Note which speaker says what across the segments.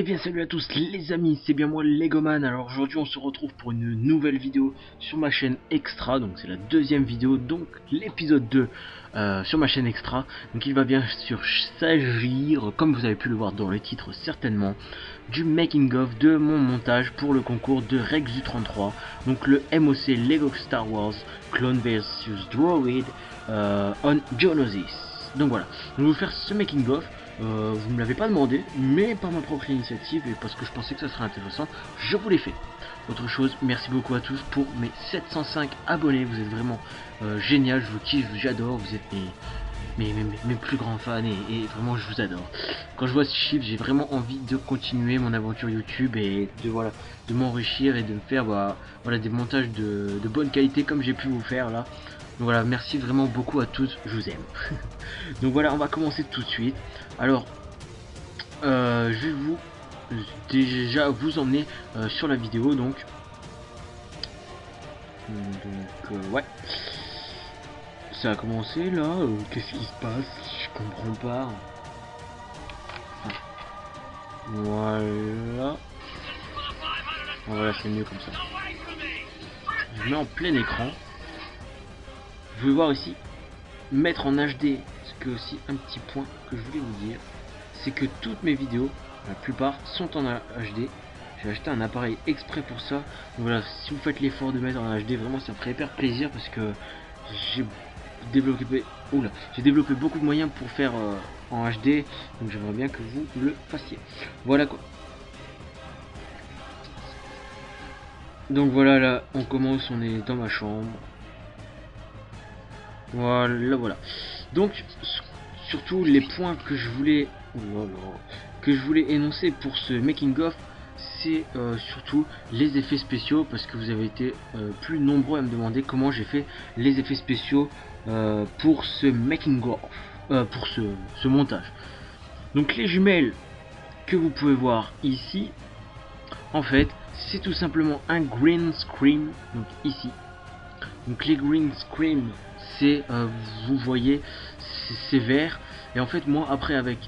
Speaker 1: Et bien salut à tous les amis, c'est bien moi Legoman. Alors aujourd'hui on se retrouve pour une nouvelle vidéo sur ma chaîne Extra. Donc c'est la deuxième vidéo, donc l'épisode 2 sur ma chaîne Extra. Donc il va bien sûr s'agir, comme vous avez pu le voir dans le titre certainement, du making of de mon montage pour le concours de Rexu 33. Donc le MOC Lego Star Wars Clone vs Droid on Geonosis. Donc voilà, je vais vous faire ce making of. Vous me l'avez pas demandé, mais par ma propre initiative et parce que je pensais que ça serait intéressant, je vous l'ai fait. Autre chose, merci beaucoup à tous pour mes 705 abonnés, vous êtes vraiment génial, je vous kiffe, j'adore, vous êtes mes plus grands fans et vraiment je vous adore. Quand je vois ce chiffre, j'ai vraiment envie de continuer mon aventure YouTube et de m'enrichir et de me faire des montages de bonne qualité comme j'ai pu vous faire là. Donc voilà, merci vraiment beaucoup à tous, je vous aime. Donc voilà, on va commencer tout de suite. Alors, je vais déjà vous emmener sur la vidéo, donc ouais. Ça a commencé là, qu'est-ce qui se passe? Je comprends pas. Voilà. Voilà, c'est mieux comme ça. Je mets en plein écran. Vous pouvez voir ici, mettre en HD, ce que aussi un petit point que je voulais vous dire, c'est que toutes mes vidéos, la plupart, sont en HD. J'ai acheté un appareil exprès pour ça. Donc voilà, si vous faites l'effort de mettre en HD, vraiment ça me ferait hyper plaisir parce que j'ai développé beaucoup de moyens pour faire en HD. Donc j'aimerais bien que vous le fassiez. Voilà quoi. Donc voilà, là on commence, on est dans ma chambre. Voilà. Donc surtout les points que je voulais énoncer pour ce making of, c'est surtout les effets spéciaux, parce que vous avez été plus nombreux à me demander comment j'ai fait les effets spéciaux pour ce making of, pour ce montage. Donc les jumelles que vous pouvez voir ici, en fait c'est tout simplement un green screen, donc ici. Donc les green screen, c'est vous voyez, c'est vert, et en fait moi après avec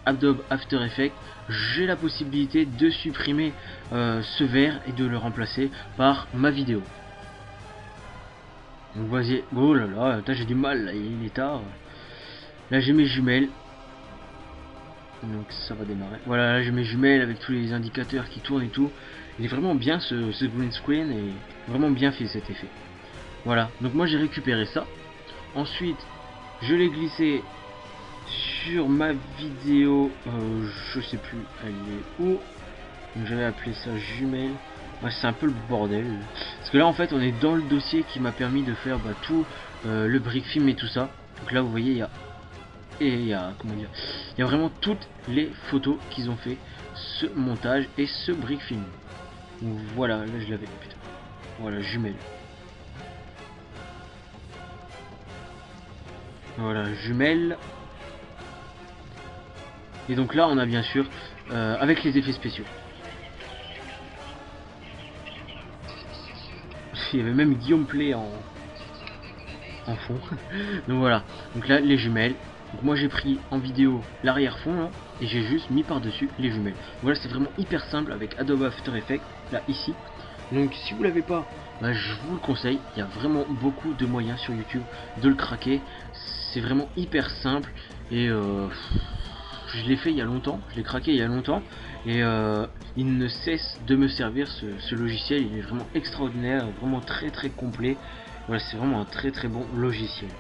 Speaker 1: Adobe After Effects, j'ai la possibilité de supprimer ce vert et de le remplacer par ma vidéo. Donc vous voyez, oh là là, j'ai du mal, là, il est tard. Là j'ai mes jumelles, donc ça va démarrer. Voilà, là j'ai mes jumelles avec tous les indicateurs qui tournent et tout. Il est vraiment bien ce green screen, et vraiment bien fait cet effet. Voilà, donc moi j'ai récupéré ça. Ensuite, je l'ai glissé sur ma vidéo, je sais plus elle est où. Donc j'avais appelé ça jumelle. Ouais, c'est un peu le bordel. Parce que là en fait on est dans le dossier qui m'a permis de faire tout le brick film et tout ça. Donc là vous voyez il y a vraiment toutes les photos qu'ils ont fait ce montage et ce brick film. Donc voilà, là je l'avais, putain. Voilà, jumelle. Voilà, jumelles. Et donc là on a bien sûr avec les effets spéciaux. Il y avait même Guillaume Play en fond. Donc voilà, donc là les jumelles. Donc moi j'ai pris en vidéo l'arrière fond là, et j'ai juste mis par dessus les jumelles. Voilà, c'est vraiment hyper simple avec Adobe After Effects là ici. Donc si vous l'avez pas, je vous le conseille, il y a vraiment beaucoup de moyens sur YouTube de le craquer. C'est vraiment hyper simple, et je l'ai fait il y a longtemps, je l'ai craqué il y a longtemps, et il ne cesse de me servir ce logiciel. Il est vraiment extraordinaire, vraiment très très complet. Voilà, c'est vraiment un très très bon logiciel.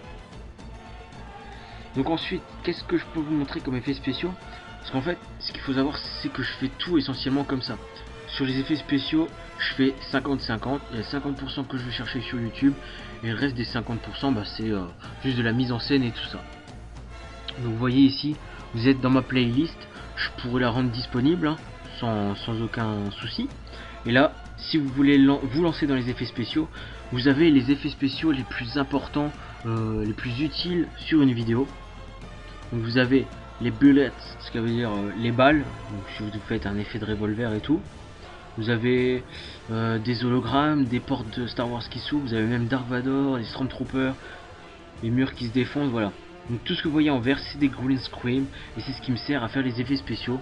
Speaker 1: Donc ensuite, qu'est-ce que je peux vous montrer comme effets spéciaux? Parce qu'en fait, ce qu'il faut savoir, c'est que je fais tout essentiellement comme ça. Sur les effets spéciaux, je fais 50-50. Il y a 50% que je vais chercher sur YouTube, et le reste des 50%, c'est juste de la mise en scène et tout ça. Donc vous voyez ici, vous êtes dans ma playlist, je pourrais la rendre disponible sans aucun souci. Et là, si vous voulez vous lancer dans les effets spéciaux, vous avez les effets spéciaux les plus importants, les plus utiles sur une vidéo. Donc vous avez les bullets, ce qui veut dire les balles, donc si vous faites un effet de revolver et tout. Vous avez des hologrammes, des portes de Star Wars qui s'ouvrent, vous avez même Dark Vador, les Stormtroopers, les murs qui se défendent, voilà. Donc tout ce que vous voyez en vert, c'est des green screen, et c'est ce qui me sert à faire les effets spéciaux.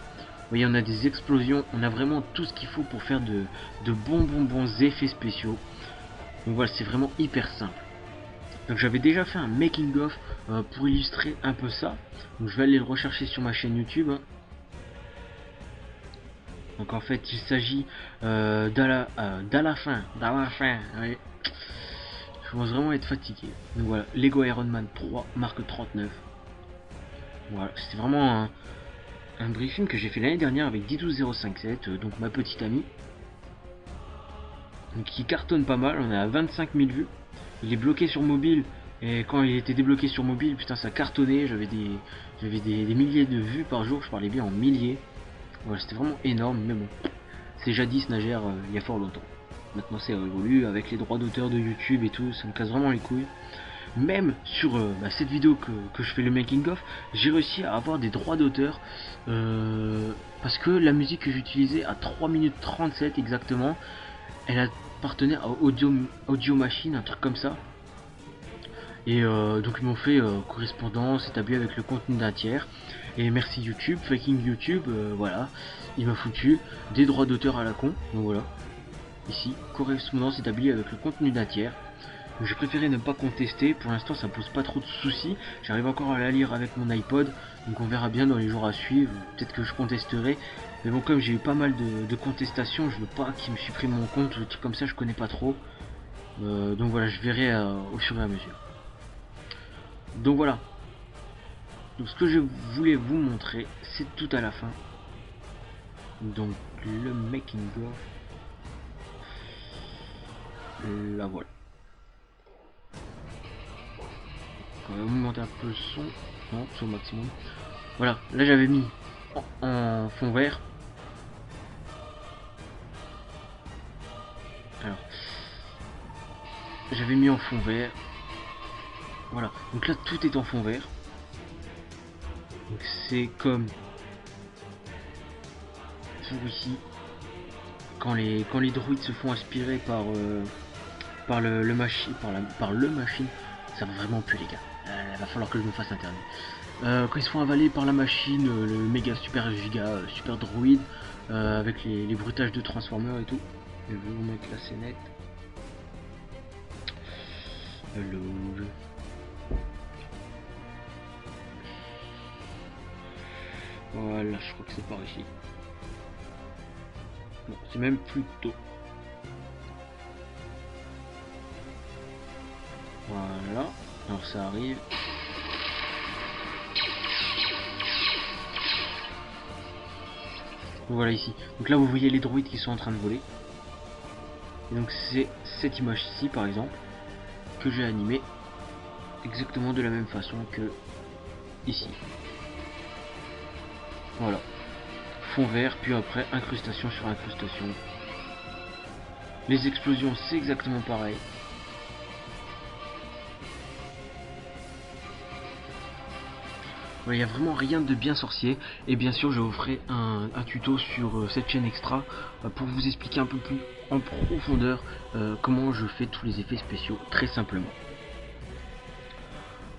Speaker 1: Vous voyez, on a des explosions, on a vraiment tout ce qu'il faut pour faire de bons effets spéciaux. Donc voilà, c'est vraiment hyper simple. Donc j'avais déjà fait un making of pour illustrer un peu ça. Donc je vais aller le rechercher sur ma chaîne YouTube. Donc en fait il s'agit d'à la fin, ouais. Je commence vraiment à être fatigué. Donc voilà, Lego Iron Man 3 marque 39. Voilà, c'était vraiment un briefing que j'ai fait l'année dernière avec Didou057, donc ma petite amie. Donc qui cartonne pas mal, on est à 25 000 vues. Il est bloqué sur mobile, et quand il était débloqué sur mobile, putain ça cartonnait, j'avais des milliers de vues par jour, je parlais bien en milliers. Voilà, c'était vraiment énorme, mais bon, c'est jadis Nagère, il y a fort longtemps. Maintenant c'est révolu, avec les droits d'auteur de YouTube et tout, ça me casse vraiment les couilles. Même sur cette vidéo que je fais le making of, j'ai réussi à avoir des droits d'auteur, parce que la musique que j'utilisais à 3 minutes 37 exactement, elle appartenait à Audio Machine, un truc comme ça. Et donc ils m'ont fait correspondance établie avec le contenu d'un tiers. Et merci YouTube, fucking YouTube, voilà, il m'a foutu des droits d'auteur à la con. Donc voilà, ici, correspondance établie avec le contenu d'un tiers. Donc j'ai préféré ne pas contester, pour l'instant ça pose pas trop de soucis. J'arrive encore à la lire avec mon iPod, donc on verra bien dans les jours à suivre, peut-être que je contesterai. Mais bon, comme j'ai eu pas mal de contestations, je veux pas qu'ils me suppriment mon compte ou des trucs comme ça, je connais pas trop. Donc voilà, je verrai au fur et à mesure. Donc voilà. Donc ce que je voulais vous montrer, c'est tout à la fin. Donc le making of. Là voilà. On va monter un peu le son. Non, c'est au maximum. Voilà, là j'avais mis en fond vert. Alors, j'avais mis en fond vert. Voilà, donc là tout est en fond vert. Donc c'est comme ici quand les droïdes se font aspirer par le machine, ça va vraiment plus les gars. Il va falloir que je me fasse interdire. Quand ils se font avaler par la machine, le méga super giga super droïde avec les bruitages de Transformers et tout. Je vais vous mettre la scénette. Hello. Voilà, je crois que c'est par ici. Bon, c'est même plus tôt. Voilà, alors ça arrive. Voilà ici. Donc là vous voyez les droïdes qui sont en train de voler. Et donc c'est cette image ici par exemple que j'ai animée exactement de la même façon que ici. Voilà. Fond vert, puis après incrustation sur incrustation. Les explosions c'est exactement pareil. Voilà, il n'y a vraiment rien de bien sorcier. Et bien sûr je vous ferai un tuto sur cette chaîne extra pour vous expliquer un peu plus en profondeur comment je fais tous les effets spéciaux très simplement.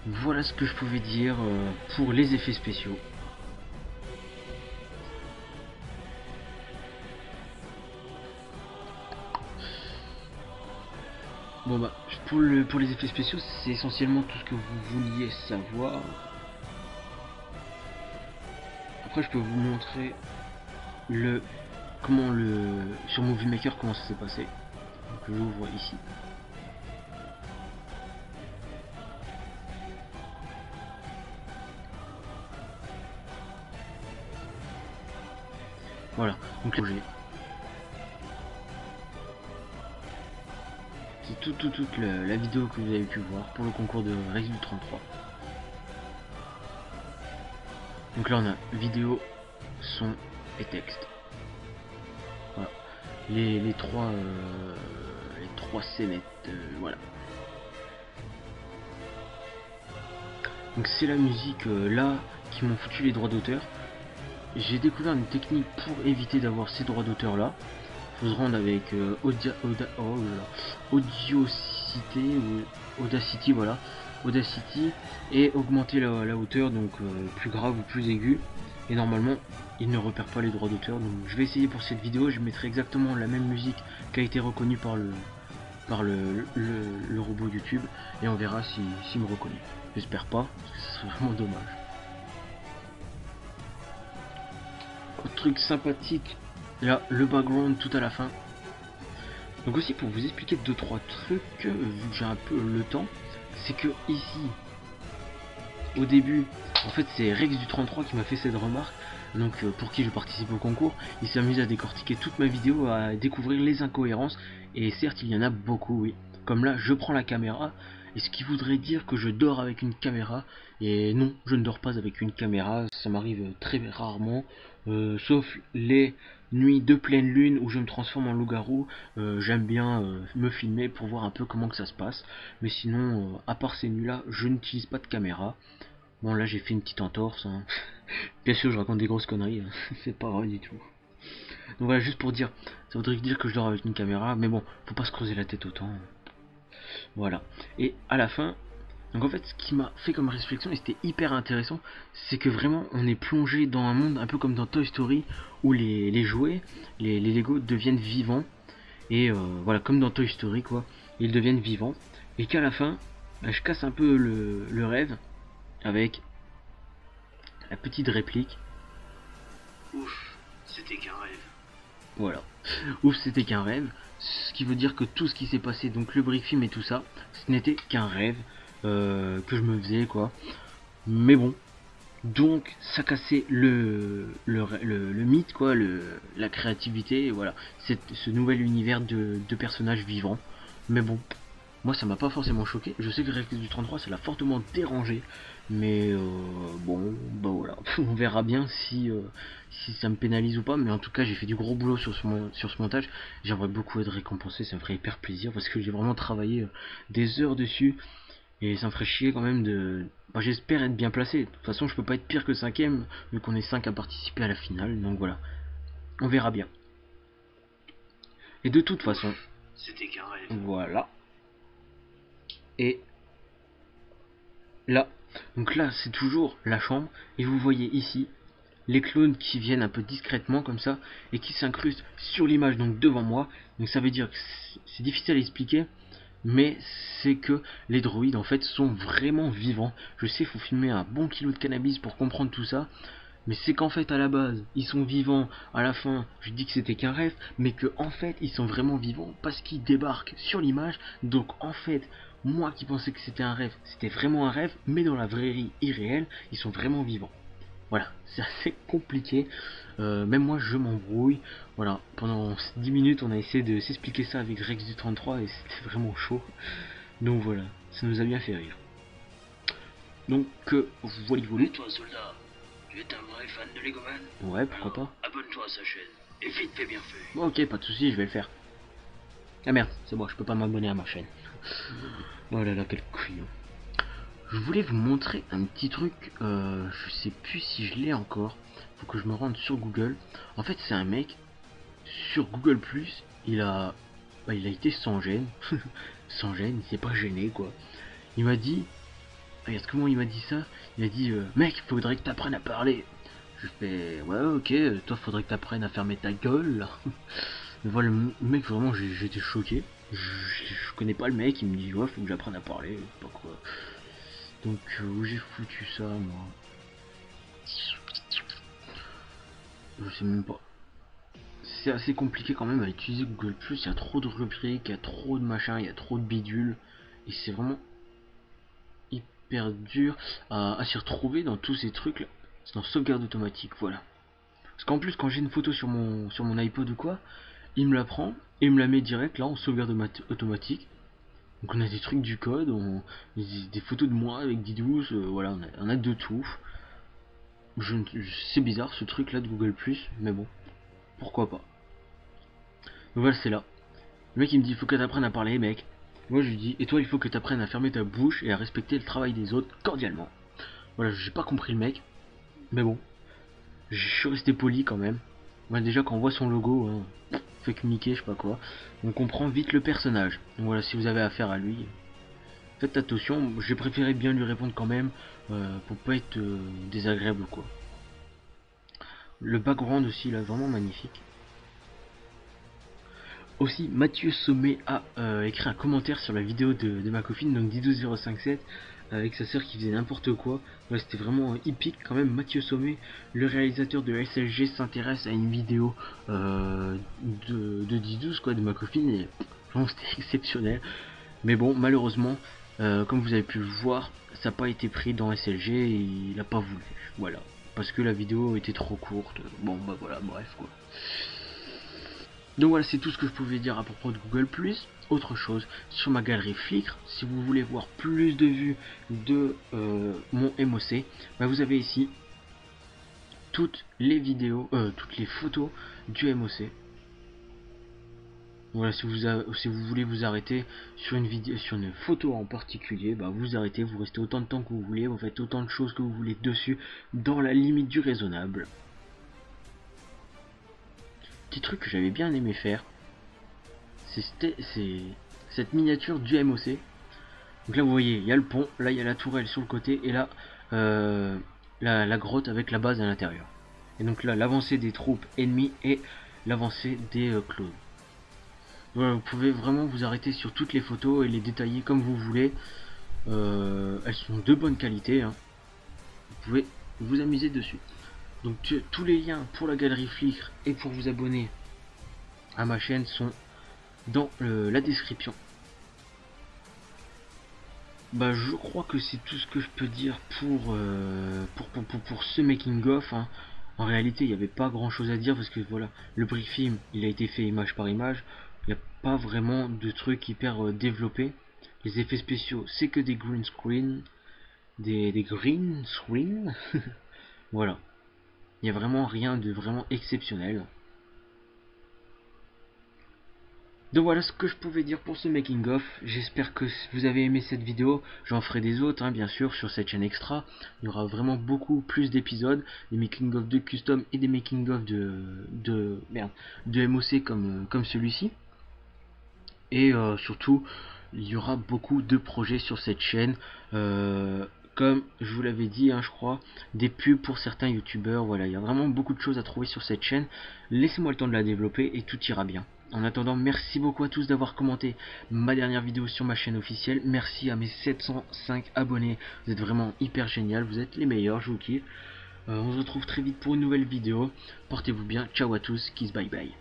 Speaker 1: Voilà ce que je pouvais dire pour les effets spéciaux. Bon bah pour les effets spéciaux c'est essentiellement tout ce que vous vouliez savoir. Après je peux vous montrer sur Movie Maker comment ça s'est passé. Donc j'ouvre ici. Voilà, donc le projet. C'est toute la vidéo que vous avez pu voir pour le concours de Résil 33. Donc là on a vidéo, son et texte. Voilà. Les trois scénettes, voilà. Donc c'est la musique là qui m'ont foutu les droits d'auteur. J'ai découvert une technique pour éviter d'avoir ces droits d'auteur là. Faut se rendre avec Audacity, voilà, Audacity, et augmenter la hauteur, donc plus grave ou plus aigu. et normalement il ne repère pas les droits d'auteur. Donc je vais essayer pour cette vidéo, je mettrai exactement la même musique qui a été reconnue par le robot YouTube, et on verra s'il me reconnaît. J'espère pas, parce que ce serait vraiment dommage. Autre truc sympathique, là le background tout à la fin. Donc aussi pour vous expliquer 2-3 trucs, vu que j'ai un peu le temps, c'est que ici, au début, en fait c'est Rex du 33 qui m'a fait cette remarque, donc pour qui je participe au concours. Il s'amuse à décortiquer toute ma vidéo, à découvrir les incohérences, et certes il y en a beaucoup, oui. Comme là, je prends la caméra, et ce qui voudrait dire que je dors avec une caméra, et non, je ne dors pas avec une caméra, ça m'arrive très rarement, sauf les nuit de pleine lune où je me transforme en loup-garou. J'aime bien me filmer pour voir un peu comment que ça se passe, mais sinon à part ces nuits là je n'utilise pas de caméra. Bon là j'ai fait une petite entorse, hein. Bien sûr je raconte des grosses conneries, hein. C'est pas vrai du tout. Donc voilà, juste pour dire, ça voudrait dire que je dors avec une caméra, mais bon, faut pas se creuser la tête autant. Voilà, et à la fin, donc en fait ce qui m'a fait comme réflexion, et c'était hyper intéressant, c'est que vraiment on est plongé dans un monde un peu comme dans Toy Story, où les jouets, les Lego deviennent vivants, et voilà, comme dans Toy Story quoi, ils deviennent vivants, et qu'à la fin, bah, je casse un peu le rêve, avec la petite réplique. Ouf, c'était qu'un rêve. Voilà, ouf, c'était qu'un rêve, ce qui veut dire que tout ce qui s'est passé, donc le briefing et tout ça, ce n'était qu'un rêve que je me faisais quoi. Mais bon, donc ça cassait le mythe quoi, la créativité, et voilà, ce nouvel univers de personnages vivants. Mais bon, moi ça m'a pas forcément choqué. Je sais que Rex du 33 ça l'a fortement dérangé, mais bon bah voilà, on verra bien si ça me pénalise ou pas. Mais en tout cas j'ai fait du gros boulot sur ce montage. J'aimerais beaucoup être récompensé, ça me ferait hyper plaisir parce que j'ai vraiment travaillé des heures dessus. Et ça me ferait chier quand même de... Bah, j'espère être bien placé. De toute façon, je peux pas être pire que 5ème, vu qu'on est 5 à participer à la finale. Donc voilà, on verra bien. Et de toute façon, c'était qu'un rêve. Voilà. Et là, donc là, c'est toujours la chambre. Et vous voyez ici les clones qui viennent un peu discrètement comme ça et qui s'incrustent sur l'image, donc devant moi. Donc ça veut dire que c'est difficile à expliquer, mais c'est que les droïdes en fait sont vraiment vivants. Je sais, il faut filmer un bon kilo de cannabis pour comprendre tout ça, mais c'est qu'en fait à la base ils sont vivants. À la fin je dis que c'était qu'un rêve, mais que en fait ils sont vraiment vivants parce qu'ils débarquent sur l'image. Donc en fait moi qui pensais que c'était un rêve, c'était vraiment un rêve, mais dans la vraie vie irréelle ils sont vraiment vivants. Voilà, c'est assez compliqué, même moi je m'embrouille. Voilà, pendant 10 minutes on a essayé de s'expliquer ça avec Rex du 33 et c'était vraiment chaud. Donc voilà, ça nous a bien fait rire. Donc voilà. Et toi soldat, tu es un vrai fan de Legoman? Ouais, pourquoi pas. Abonne-toi à sa chaîne, et vite fait bien fait. Bon, ok, pas de soucis, je vais le faire. Ah merde, c'est bon, je peux pas m'abonner à ma chaîne. Oh là là, quel couillon. Je voulais vous montrer un petit truc, je sais plus si je l'ai encore, faut que je me rende sur Google. En fait c'est un mec, sur Google+, il a été sans gêne, sans gêne, il s'est pas gêné quoi. Il m'a dit, regarde comment il m'a dit ça, il a dit mec faudrait que t'apprennes à parler. Je fais ouais ok, toi faudrait que t'apprennes à fermer ta gueule là. Mais voilà, le mec vraiment j'étais choqué, je connais pas le mec, il me dit ouais faut que j'apprenne à parler, je sais pas quoi. Donc où j'ai foutu ça moi? Je sais même pas. C'est assez compliqué quand même à utiliser Google+, il y a trop de rubriques, il y a trop de machins, il y a trop de bidules. Et c'est vraiment hyper dur à s'y retrouver dans tous ces trucs là. C'est dans sauvegarde automatique, voilà. Parce qu'en plus quand j'ai une photo sur mon iPod ou quoi, il me la prend et il me la met direct là en sauvegarde automatique. Donc on a des trucs du code, des photos de moi avec Didous, voilà, on a de tout. C'est bizarre ce truc là de Google+, mais bon, pourquoi pas. Donc voilà, c'est là. Le mec il me dit il faut que t'apprennes à parler mec. Moi je lui dis et toi il faut que t'apprennes à fermer ta bouche et à respecter le travail des autres cordialement. Voilà, j'ai pas compris le mec, mais bon, je suis resté poli quand même. Voilà, déjà quand on voit son logo, hein, fait communiquer, je sais pas quoi, on comprend vite le personnage. Donc voilà, si vous avez affaire à lui, faites attention. J'ai préféré bien lui répondre quand même, pour pas être désagréable quoi. Le background aussi, là, vraiment magnifique. Aussi, Mathieu Sommet a écrit un commentaire sur la vidéo de ma copine, donc Didou057, avec sa sœur qui faisait n'importe quoi. Ouais, c'était vraiment épique quand même. Mathieu Sommet, le réalisateur de SLG, s'intéresse à une vidéo de Didou, quoi, de ma copine, et vraiment c'était exceptionnel. Mais bon, malheureusement, comme vous avez pu le voir, ça n'a pas été pris dans SLG et il n'a pas voulu. Voilà. Parce que la vidéo était trop courte. Bon, bah voilà, bref quoi. Donc voilà, c'est tout ce que je pouvais dire à propos de Google+. Autre chose, sur ma galerie Flickr, si vous voulez voir plus de vues de mon MOC, bah vous avez ici toutes les vidéos, toutes les photos du MOC. Voilà, si vous voulez vous arrêter sur une vidéo, sur une photo en particulier, bah vous arrêtez, vous restez autant de temps que vous voulez, vous faites autant de choses que vous voulez dessus, dans la limite du raisonnable. Petit truc que j'avais bien aimé faire, c'est cette miniature du MOC. Donc là vous voyez, il y a le pont, là il y a la tourelle sur le côté, et là la grotte avec la base à l'intérieur. Et donc là l'avancée des troupes ennemies et l'avancée des clones. Voilà, vous pouvez vraiment vous arrêter sur toutes les photos et les détailler comme vous voulez. Elles sont de bonne qualité, hein. Vous pouvez vous amuser dessus. Donc tous les liens pour la galerie Flickr et pour vous abonner à ma chaîne sont dans la description. Bah je crois que c'est tout ce que je peux dire pour ce making of, hein. En réalité il n'y avait pas grand chose à dire parce que voilà, le briefing il a été fait image par image. Il n'y a pas vraiment de trucs hyper développés. Les effets spéciaux c'est que des green screen. Des green screen. Voilà. Il n'y a vraiment rien de vraiment exceptionnel. Donc voilà ce que je pouvais dire pour ce making of. J'espère que vous avez aimé cette vidéo. J'en ferai des autres, hein, bien sûr, sur cette chaîne extra. Il y aura vraiment beaucoup plus d'épisodes, des making of de custom et des making of de MOC comme celui-ci. Et surtout, il y aura beaucoup de projets sur cette chaîne. Comme je vous l'avais dit, hein, je crois, des pubs pour certains youtubeurs. Voilà, il y a vraiment beaucoup de choses à trouver sur cette chaîne. Laissez-moi le temps de la développer et tout ira bien. En attendant, merci beaucoup à tous d'avoir commenté ma dernière vidéo sur ma chaîne officielle. Merci à mes 705 abonnés. Vous êtes vraiment hyper génial. Vous êtes les meilleurs, je vous kiffe. On se retrouve très vite pour une nouvelle vidéo. Portez-vous bien. Ciao à tous. Kiss, bye bye.